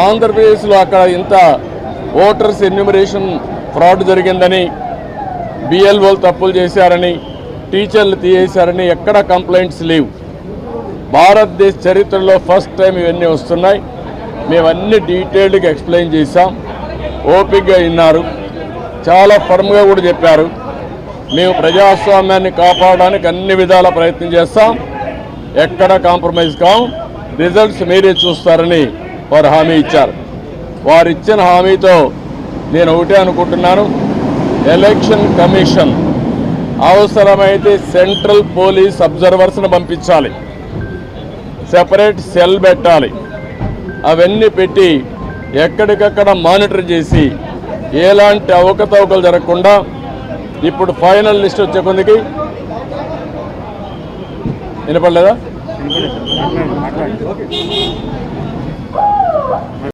ఆంధ్రప్రదేశ్లో అక్కడ ఇంత ఓటర్స్ ఎన్యూమరేషన్ ఫ్రాడ్ జరిగిందని, బిఎల్ఓలు తప్పులు చేశారని, టీచర్లు తీసేశారని ఎక్కడ కంప్లైంట్స్ లేవు. భారతదేశ చరిత్రలో ఫస్ట్ టైం ఇవన్నీ వస్తున్నాయి. మేమన్నీ డీటెయిల్డ్గా ఎక్స్ప్లెయిన్ చేశాం. ఓపికగా విన్నారు, చాలా ఫర్మ్గా కూడా చెప్పారు. మేము ప్రజాస్వామ్యాన్ని కాపాడడానికి అన్ని విధాల ప్రయత్నం చేస్తాం, ఎక్కడ కాంప్రమైజ్ కాం, రిజల్ట్స్ మీరే చూస్తారని వారు హామీ ఇచ్చారు. వారు ఇచ్చిన హామీతో నేను ఒకటే అనుకుంటున్నాను, ఎలక్షన్ కమిషన్ అవసరమైతే సెంట్రల్ పోలీస్ అబ్జర్వర్స్ని పంపించాలి, సెపరేట్ సెల్ పెట్టాలి. అవన్నీ పెట్టి ఎక్కడికక్కడ మానిటర్ చేసి ఎలాంటి అవకతవకలు జరగకుండా ఇప్పుడు ఫైనల్ లిస్ట్ వచ్చే కొందికి వినపడలేదా?